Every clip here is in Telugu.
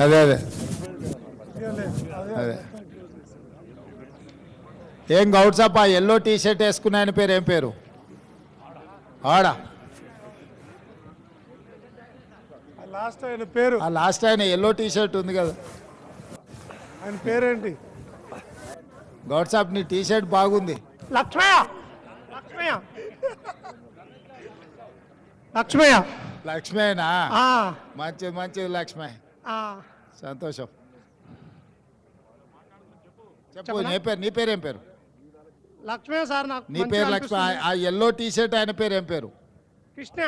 అదే అదే అదే ఏం గౌడ్సాప్ ఆ ఎల్లో టీ షర్ట్ వేసుకున్న ఆయన పేరు ఏం పేరు ఆడా లాస్ట్ ఆయన ఎల్లో టీ షర్ట్ ఉంది కదా ఆయన పేరేంటి? గౌడ్సాప్ నీ టీ షర్ట్ బాగుంది. లక్ష్మయ్య లక్ష్మయ్య లక్ష్మయ్య లక్ష్మేనా? ఆ, మంచిది మంచిది లక్ష్మే, ఆ. సంతోషం. చెప్పు నీ పేరు ఏం పేరు? లక్ష్మయ్య సార్ నాకు నీ మంచిగా పేరు లక్ష్మి. అనిపిస్తుంది. ఆ ఎల్లో టీ షర్ట్ ఆయన పేరు ఏం పేరు? కృష్ణ.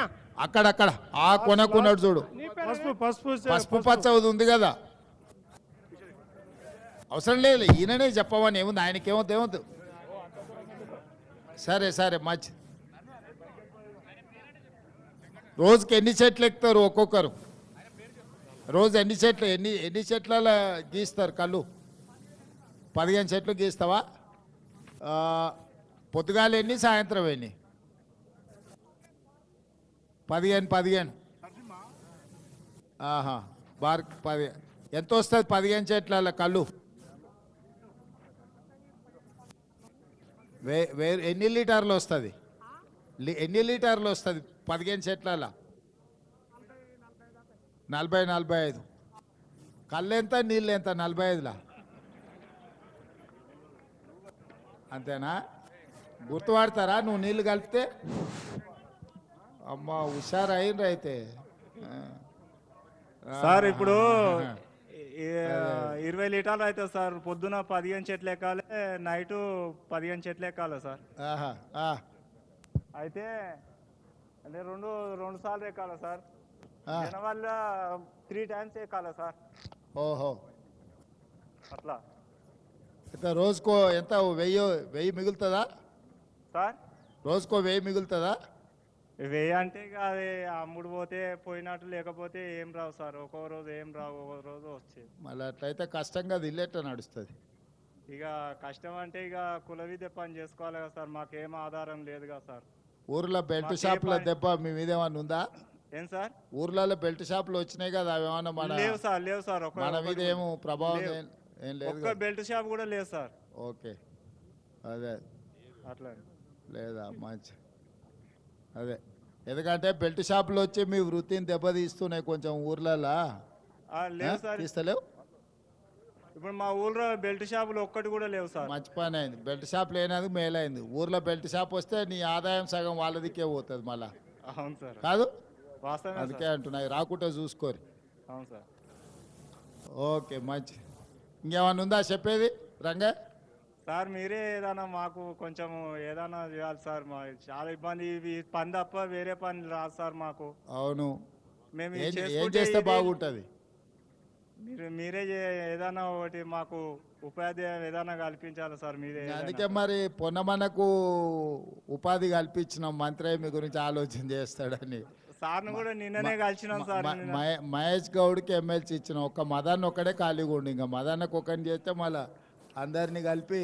అక్కడక్కడ ఆ కొనకున్నాడు చూడు, నీ పేరు పసుపు పసుపు పసుపు పచ్చ ఉంది కదా. అవసరం లేదు, ఈయననే చెప్పమని ఏముంది, ఆయనకేమవుతుంది ఏమవుతుంది. సరే సరే మంచి. రోజుకి ఎన్ని చెట్లు ఎక్కుతారు ఒక్కొక్కరు? రోజు ఎన్ని చెట్లు ఎన్ని చెట్ల గీస్తారు కళ్ళు? 15 చెట్లు గీస్తావా? పొద్దుగాల ఎన్ని, సాయంత్రం ఎన్ని? 15. ఆహా, బార్ 10. ఎంత వస్తుంది 15 చెట్ల కళ్ళు? ఎన్ని లీటర్లు వస్తుంది? ఎన్ని లీటర్లు వస్తుంది 15 చెట్ల? 40-45. కళ్ళు ఎంత, నీళ్ళు ఎంత? 45లా? అంతేనా? గుర్తుపడతారా నువ్వు నీళ్ళు కలిపితే? అమ్మ హుషారు అయిండ్రు అయితే. సార్ ఇప్పుడు 20 లీటర్లు అవుతుంది సార్. పొద్దున 15 చెట్లు ఎక్కాలి, నైటు 15 చెట్లు ఎక్కాలి సార్. అయితే అంటే రెండు సార్లు ఎక్కాలి సార్. వల్ల 3 టైమ్స్ ఎక్కాలి సార్. ఓహో, అట్లా. అయితే రోజుకో ఎంత? 1000 మిగులుతుందా సార్? రోజుకో 1000 మిగులుతుందా? 1000 అంటే ఇక అది అమ్ముడు పోతే పోయినట్టు, లేకపోతే ఏం రావు సార్. ఒక్కో రోజు ఏం రావు, ఒక్కో రోజు వచ్చేది. మళ్ళీ అట్లయితే కష్టంగా అది ఇల్లేట నడుస్తుంది. ఇక కష్టం అంటే ఇక కుల విద్య పని చేసుకోవాలి కదా సార్. మాకేం ఆధారం లేదు కదా సార్. ఊర్లో బెల్ట్ షాపుల దెబ్బ మీ మీద ఏమన్నా ఉందా? ఏం సార్? ఊర్లలో బెల్ట్ షాపులు వచ్చినాయి కదా, అవి ఏమన్నా లేవు సార్, లేవు సార్. మన మీద ఏమో ప్రభావం ఏం లేదు. ఒక్క బెల్ట్ షాప్ కూడా లేదు సార్. ఓకే, అదే అట్లా లేదా? మంచి. అదే, ఎందుకంటే బెల్ట్ షాపులు వచ్చి మీ వృత్తిని దెబ్బతీస్తున్నాయి కొంచెం ఊర్లలో. లేవు సార్. తీస్తలేవు? ఇప్పుడు మా ఊర్లో బెల్ట్ షాపులు ఒక్కటి కూడా లేవు సార్. మంచి పని అయింది, బెల్ట్ షాప్ లేనందుకు మేలైంది. ఊర్లో బెల్ట్ షాప్ వస్తే నీ ఆదాయం సగం వాళ్ళదికే పోతుంది మళ్ళా. అవును సార్. కాదు, వాస్తవమే. అందుకే అంటున్నాయి, రాకుంటే చూసుకోరు. అవును సార్. ఓకే, మంచి. ఇంకేమన్నా ఉందా చెప్పేది రంగా? సార్ మీరే ఏదైనా మాకు కొంచెం ఏదైనా చేయాలి సార్. మా చాలా ఇబ్బంది, ఇవి పని తప్ప వేరే పని రాదు సార్ మాకు. అవును, మేము ఏం చేస్తే బాగుంటుంది? మీరే ఏదైనా ఒకటి మాకు ఉపాధి ఏదైనా కల్పించాలి సార్ మీరే. అందుకే మరి పొన్నమనకు ఉపాధి కల్పించినాం, మంత్రి మీ గురించి ఆలోచన చేస్తాడని. సార్ను కూడా నిన్ననే కలిసినాం సార్. మహేష్ గౌడ్కి ఎమ్మెల్సీ ఇచ్చినాం, ఒక్క మదన్ ఒక్కడే ఖాళీగా ఉండి, ఇంకా మదన్నకు ఒకరిని చేస్తే మళ్ళీ అందరినీ కలిపి.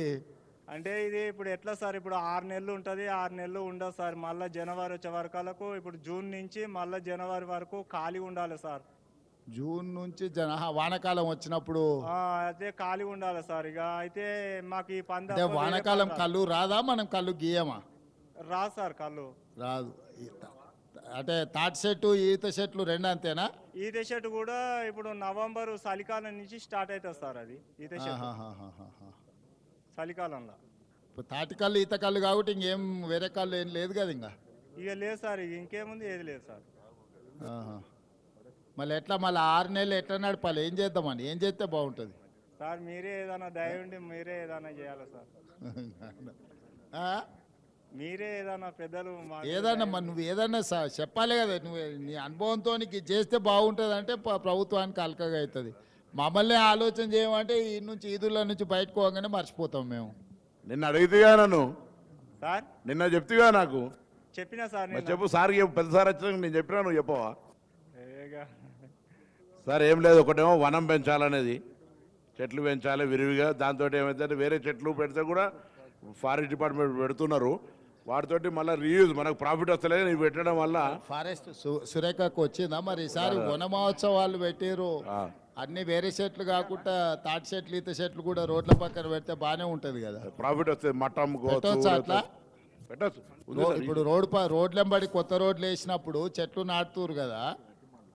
అంటే ఇది ఇప్పుడు ఎట్లా సార్? ఇప్పుడు 6 నెలలు ఉంటుంది, 6 నెలలు ఉండదు సార్. మళ్ళీ జనవరి వచ్చే వరకు, ఇప్పుడు జూన్ నుంచి మళ్ళీ జనవరి వరకు ఖాళీ ఉండాలి సార్. జూన్ నుంచి వానాకాలం వచ్చినప్పుడు అదే ఖాళీ ఉండాలి సార్. ఇక అయితే మాకు ఈ అంటే వానాకాలం కళ్ళు రాదా? మనం కళ్ళు గీయమా? రాదు సార్, కళ్ళు రాదు. అంటే తాటి చెట్టు ఈత చెట్లు రెండు అంతేనా? ఈత చెట్టు కూడా ఇప్పుడు నవంబర్ చలికాలం నుంచి స్టార్ట్ అవుతుంది సార్. అది ఈత చెట్టు చలికాలంలో. ఇప్పుడు తాటి కళ్ళు ఈత కళ్ళు కాబట్టి ఇంకేం వేరే కళ్ళు ఏం లేదు కదా ఇంకా? ఇక లేదు సార్, ఇక ఇంకేముంది, ఏది లేదు సార్. మళ్ళీ ఎట్లా మళ్ళీ 6 నెలలు ఎట్లా నడపాలి? ఏం చేద్దామని, ఏం చేస్తే బాగుంటుంది సార్? మీరే ఏదైనా దయ ఉండి మీరే ఏదైనా చేయాలి సార్. మీరే ఏదైనా పెద్దలు ఏదన్నా మరి నువ్వు ఏదన్నా చెప్పాలి కదా. నువ్వు నీ అనుభవంతో నీకు చేస్తే బాగుంటుంది అంటే ప్రభుత్వానికి అలకగా అవుతుంది. మమ్మల్ని ఆలోచన చేయమంటే ఈ నుంచి ఈదుల నుంచి బయటకు పోగానే మర్చిపోతాం మేము. నిన్న అడిగితేగా నన్ను సార్, నిన్న చెప్తేగా నాకు చెప్పినా సార్. చెప్పు సార్, పెద్ద సార్ వచ్చినాక నేను చెప్పినా, నువ్వు చెప్పవా? సార్ ఏం లేదు, ఒకటేమో వనం పెంచాలనేది, చెట్లు పెంచాలి విరివిగా. దాంతో ఏమైతే వేరే చెట్లు పెడితే కూడా ఫారెస్ట్ డిపార్ట్మెంట్ పెడుతున్నారు. వాటితోటి మళ్ళీ రీయూజ్ మనకు ప్రాఫిట్ వస్తలేదు ఇవి పెట్టడం వల్ల ఫారెస్ట్ సురేఖకు వచ్చిందా మరి ఈసారి వన మహోత్సవాలు పెట్టారు అన్ని వేరే చెట్లు కాకుండా తాటి చెట్లు ఈత చెట్లు కూడా రోడ్ల పక్కన పెడితే బానే ఉంటది కదా. ప్రాఫిట్ వస్తుంది మట్టం పెట్టొచ్చా అట్లా? పెట్టచ్చు ఇప్పుడు రోడ్లెంబడి కొత్త రోడ్లు వేసినప్పుడు చెట్లు నాటుతురు కదా,